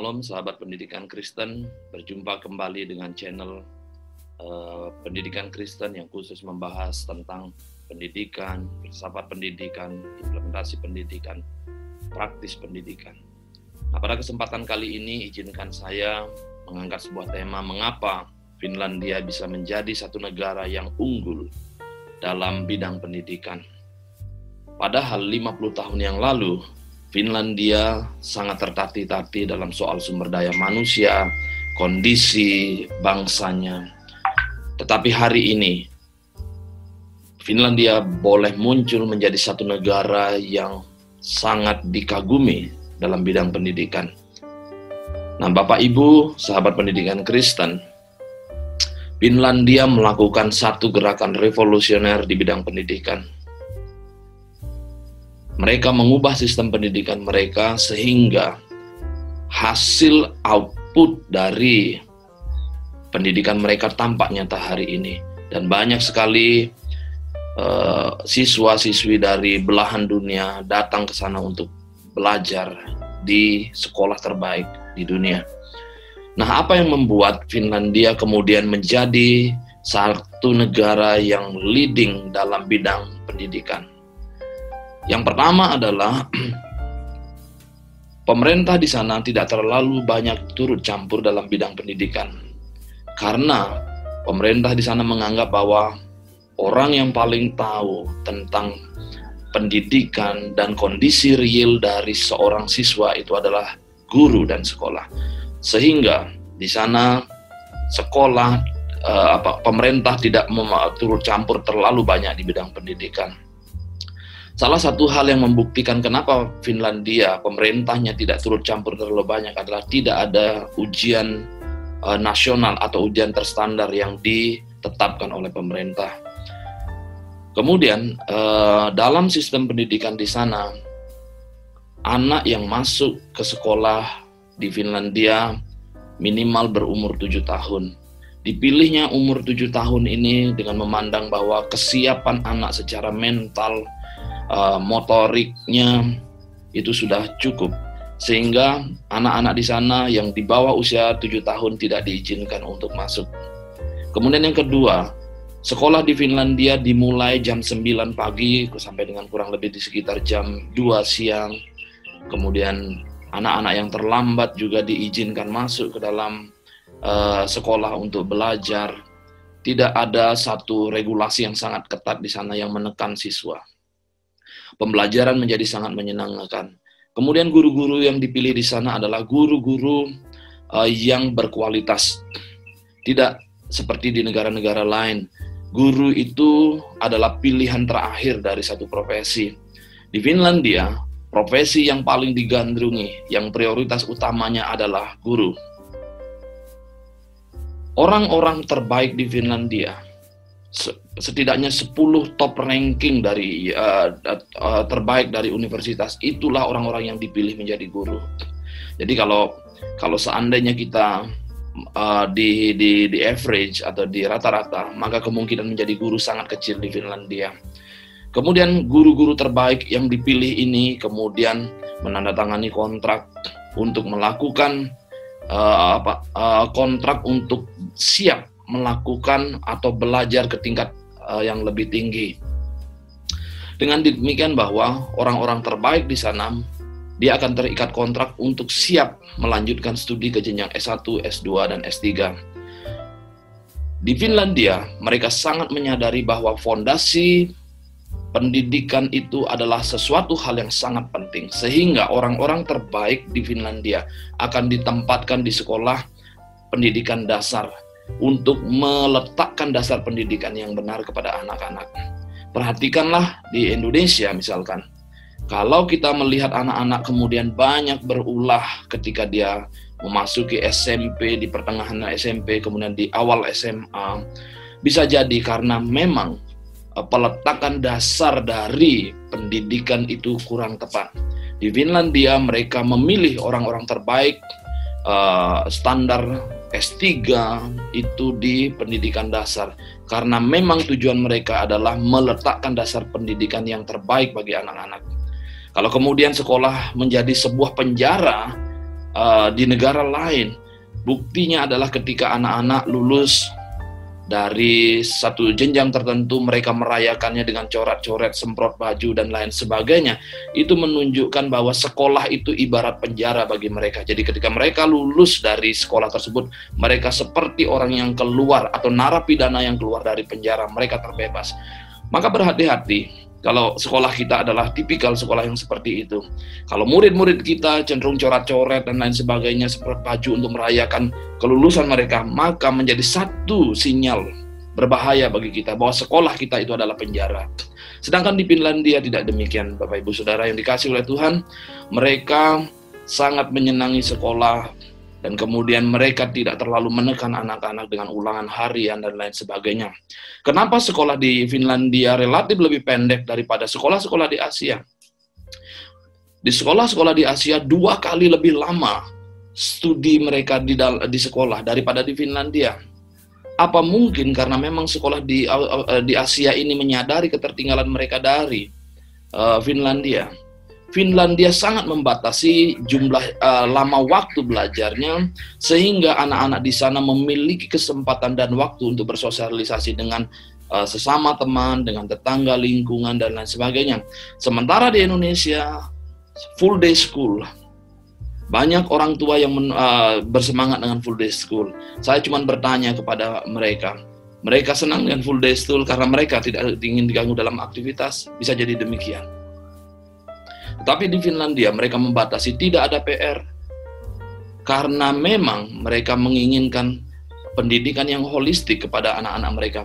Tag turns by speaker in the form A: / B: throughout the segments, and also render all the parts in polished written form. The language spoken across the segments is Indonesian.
A: Shalom sahabat pendidikan Kristen, berjumpa kembali dengan channel pendidikan Kristen yang khusus membahas tentang pendidikan, filsafat pendidikan, implementasi pendidikan, praktis pendidikan. Nah, pada kesempatan kali ini izinkan saya mengangkat sebuah tema, mengapa Finlandia bisa menjadi satu negara yang unggul dalam bidang pendidikan. Padahal 50 tahun yang lalu, Finlandia sangat tertatih-tatih dalam soal sumber daya manusia, kondisi bangsanya. Tetapi hari ini, Finlandia boleh muncul menjadi satu negara yang sangat dikagumi dalam bidang pendidikan. Nah, Bapak Ibu, sahabat pendidikan Kristen, Finlandia melakukan satu gerakan revolusioner di bidang pendidikan. Mereka mengubah sistem pendidikan mereka sehingga hasil output dari pendidikan mereka tampak nyata hari ini. Dan banyak sekali siswa-siswi dari belahan dunia datang ke sana untuk belajar di sekolah terbaik di dunia. Nah, apa yang membuat Finlandia kemudian menjadi satu negara yang leading dalam bidang pendidikan? Yang pertama adalah pemerintah di sana tidak terlalu banyak turut campur dalam bidang pendidikan. Karena pemerintah di sana menganggap bahwa orang yang paling tahu tentang pendidikan dan kondisi real dari seorang siswa itu adalah guru dan sekolah. Sehingga di sana sekolah, pemerintah tidak turut campur terlalu banyak di bidang pendidikan. Salah satu hal yang membuktikan kenapa Finlandia, pemerintahnya tidak turut campur terlalu banyak adalah tidak ada ujian nasional atau ujian terstandar yang ditetapkan oleh pemerintah. Kemudian, dalam sistem pendidikan di sana, anak yang masuk ke sekolah di Finlandia minimal berumur 7 tahun. Dipilihnya umur 7 tahun ini dengan memandang bahwa kesiapan anak secara mental, motoriknya itu sudah cukup, sehingga anak-anak di sana yang di bawah usia 7 tahun tidak diizinkan untuk masuk. Kemudian yang kedua, sekolah di Finlandia dimulai jam 9 pagi sampai dengan kurang lebih di sekitar jam 2 siang. Kemudian anak-anak yang terlambat juga diizinkan masuk ke dalam sekolah untuk belajar. Tidak ada satu regulasi yang sangat ketat di sana yang menekan siswa. Pembelajaran menjadi sangat menyenangkan. Kemudian guru-guru yang dipilih di sana adalah guru-guru yang berkualitas. Tidak seperti di negara-negara lain. Guru itu adalah pilihan terakhir dari satu profesi. Di Finlandia, profesi yang paling digandrungi, yang prioritas utamanya adalah guru. Orang-orang terbaik di Finlandia, setidaknya 10 top ranking dari terbaik dari universitas, itulah orang-orang yang dipilih menjadi guru. Jadi kalau seandainya kita di average atau di rata-rata, maka kemungkinan menjadi guru sangat kecil di Finlandia. Kemudian guru-guru terbaik yang dipilih ini kemudian menandatangani kontrak untuk melakukan kontrak untuk siap melakukan atau belajar ke tingkat yang lebih tinggi. Dengan demikian bahwa orang-orang terbaik di sana, dia akan terikat kontrak untuk siap melanjutkan studi ke jenjang S1, S2, dan S3. Di Finlandia, mereka sangat menyadari bahwa fondasi pendidikan itu adalah sesuatu hal yang sangat penting, sehingga orang-orang terbaik di Finlandia akan ditempatkan di sekolah pendidikan dasar untuk meletakkan dasar pendidikan yang benar kepada anak-anak. Perhatikanlah di Indonesia misalkan, kalau kita melihat anak-anak kemudian banyak berulah ketika dia memasuki SMP, di pertengahan SMP, kemudian di awal SMA, bisa jadi karena memang peletakan dasar dari pendidikan itu kurang tepat. Di Finlandia mereka memilih orang-orang terbaik, standar S3 itu di pendidikan dasar, karena memang tujuan mereka adalah meletakkan dasar pendidikan yang terbaik bagi anak-anak. Kalau kemudian sekolah menjadi sebuah penjara, di negara lain. Buktinya adalah ketika anak-anak lulus dari satu jenjang tertentu, mereka merayakannya dengan coret-coret, semprot baju, dan lain sebagainya. Itu menunjukkan bahwa sekolah itu ibarat penjara bagi mereka. Jadi ketika mereka lulus dari sekolah tersebut, mereka seperti orang yang keluar atau narapidana yang keluar dari penjara. Mereka terbebas. Maka berhati-hati kalau sekolah kita adalah tipikal sekolah yang seperti itu. Kalau murid-murid kita cenderung coret-coret dan lain sebagainya, seperti baju untuk merayakan kelulusan mereka, maka menjadi satu sinyal berbahaya bagi kita bahwa sekolah kita itu adalah penjara. Sedangkan di Finlandia tidak demikian, Bapak Ibu Saudara yang dikasihi oleh Tuhan. Mereka sangat menyenangi sekolah, dan kemudian mereka tidak terlalu menekan anak-anak dengan ulangan harian dan lain sebagainya. Kenapa sekolah di Finlandia relatif lebih pendek daripada sekolah-sekolah di Asia? Di sekolah-sekolah di Asia 2 kali lebih lama studi mereka di sekolah daripada di Finlandia. Apa mungkin karena memang sekolah di Asia ini menyadari ketertinggalan mereka dari Finlandia? Finlandia sangat membatasi jumlah lama waktu belajarnya, sehingga anak-anak di sana memiliki kesempatan dan waktu untuk bersosialisasi dengan sesama teman, dengan tetangga, lingkungan, dan lain sebagainya. Sementara di Indonesia, full day school. Banyak orang tua yang bersemangat dengan full day school. Saya cuma bertanya kepada mereka. Mereka senang dengan full day school karena mereka tidak ingin diganggu dalam aktivitas. Bisa jadi demikian. Tetapi di Finlandia mereka membatasi, tidak ada PR. Karena memang mereka menginginkan pendidikan yang holistik kepada anak-anak mereka.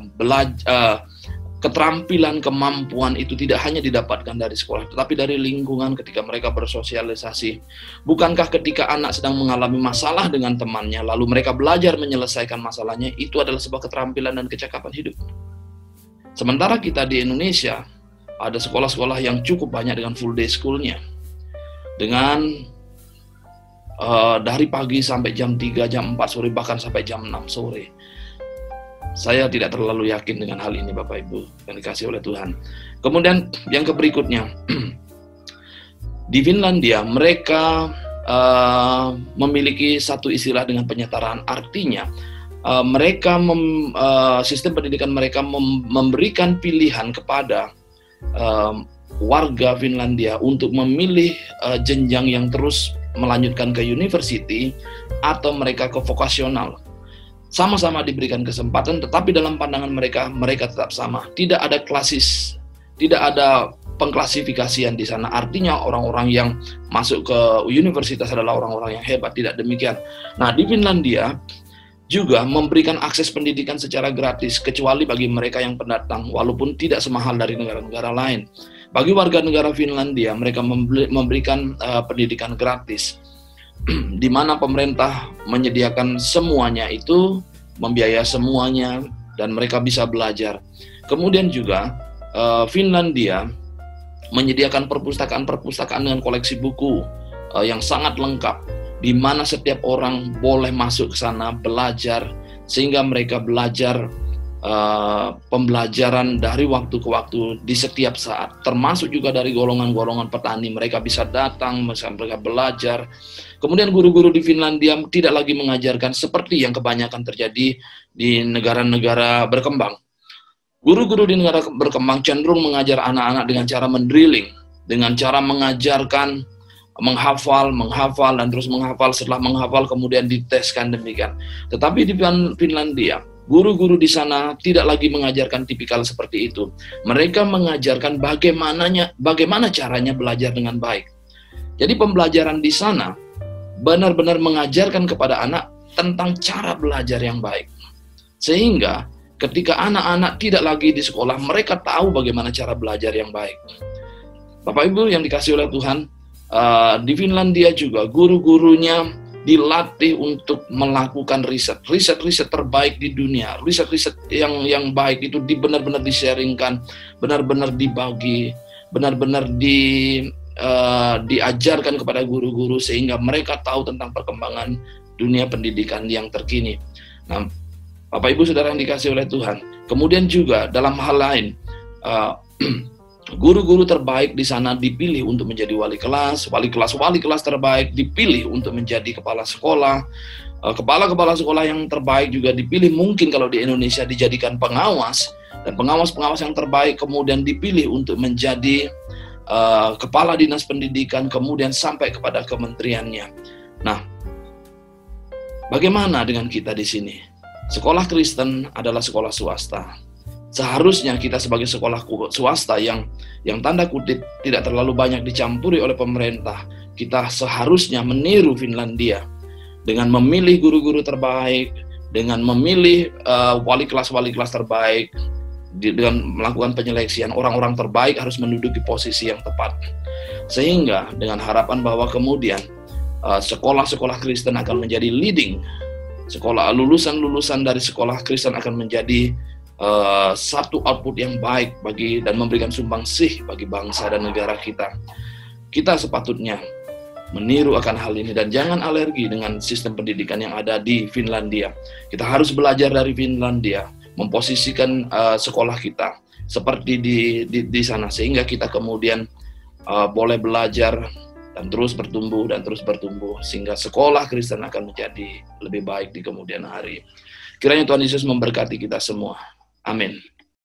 A: Keterampilan, kemampuan itu tidak hanya didapatkan dari sekolah, tetapi dari lingkungan ketika mereka bersosialisasi. Bukankah ketika anak sedang mengalami masalah dengan temannya, lalu mereka belajar menyelesaikan masalahnya, itu adalah sebuah keterampilan dan kecakapan hidup. Sementara kita di Indonesia, ada sekolah-sekolah yang cukup banyak dengan full day school-nya. Dengan dari pagi sampai jam 3, jam 4 sore, bahkan sampai jam 6 sore. Saya tidak terlalu yakin dengan hal ini, Bapak Ibu, yang dikasih oleh Tuhan. Kemudian yang berikutnya, di Finlandia mereka memiliki satu istilah dengan penyetaraan. Artinya, mereka sistem pendidikan mereka memberikan pilihan kepada warga Finlandia untuk memilih jenjang yang terus melanjutkan ke university atau mereka ke vokasional. Sama-sama diberikan kesempatan, tetapi dalam pandangan mereka tetap sama. Tidak ada klasis, tidak ada pengklasifikasian di sana. Artinya orang-orang yang masuk ke universitas adalah orang-orang yang hebat, tidak demikian. Nah, di Finlandia juga memberikan akses pendidikan secara gratis, kecuali bagi mereka yang pendatang, walaupun tidak semahal dari negara-negara lain. Bagi warga negara Finlandia, mereka memberikan pendidikan gratis, di mana pemerintah menyediakan semuanya itu, membiayai semuanya, dan mereka bisa belajar. Kemudian juga Finlandia menyediakan perpustakaan-perpustakaan dengan koleksi buku yang sangat lengkap, di mana setiap orang boleh masuk ke sana belajar, sehingga mereka belajar pembelajaran dari waktu ke waktu di setiap saat, termasuk juga dari golongan-golongan petani. Mereka bisa datang, mereka belajar. Kemudian guru-guru di Finlandia tidak lagi mengajarkan seperti yang kebanyakan terjadi di negara-negara berkembang. Guru-guru di negara berkembang cenderung mengajar anak-anak dengan cara mendrilling, dengan cara mengajarkan menghafal, dan terus menghafal, setelah menghafal kemudian diteskan demikian. Tetapi di Finlandia, guru-guru di sana tidak lagi mengajarkan tipikal seperti itu. Mereka mengajarkan bagaimana caranya belajar dengan baik. Jadi pembelajaran di sana benar-benar mengajarkan kepada anak tentang cara belajar yang baik. Sehingga ketika anak-anak tidak lagi di sekolah, mereka tahu bagaimana cara belajar yang baik. Bapak Ibu yang dikasihi oleh Tuhan, di Finlandia juga guru-gurunya dilatih untuk melakukan riset terbaik di dunia. Riset yang baik itu benar-benar di-sharingkan, benar-benar dibagi, benar-benar diajarkan kepada guru-guru sehingga mereka tahu tentang perkembangan dunia pendidikan yang terkini. Nah, Bapak Ibu Saudara yang dikasihi oleh Tuhan, kemudian juga dalam hal lain, Guru-guru terbaik di sana dipilih untuk menjadi wali kelas terbaik dipilih untuk menjadi kepala sekolah, kepala-kepala sekolah yang terbaik juga dipilih, mungkin kalau di Indonesia dijadikan pengawas, dan pengawas-pengawas yang terbaik kemudian dipilih untuk menjadi kepala dinas pendidikan, kemudian sampai kepada kementeriannya. Nah, bagaimana dengan kita di sini? Sekolah Kristen adalah sekolah swasta. Seharusnya kita sebagai sekolah swasta yang tanda kutip tidak terlalu banyak dicampuri oleh pemerintah, kita seharusnya meniru Finlandia dengan memilih guru-guru terbaik, dengan memilih wali kelas terbaik, dengan melakukan penyeleksian. Orang-orang terbaik harus menduduki posisi yang tepat, sehingga dengan harapan bahwa kemudian sekolah-sekolah Kristen akan menjadi leading, lulusan-lulusan dari sekolah Kristen akan menjadi satu output yang baik bagi dan memberikan sumbangsih bagi bangsa dan negara kita. Kita sepatutnya meniru akan hal ini dan jangan alergi dengan sistem pendidikan yang ada di Finlandia. Kita harus belajar dari Finlandia, memposisikan sekolah kita seperti di sana, sehingga kita kemudian boleh belajar dan terus bertumbuh, sehingga sekolah Kristen akan menjadi lebih baik di kemudian hari. Kiranya Tuhan Yesus memberkati kita semua. Amin.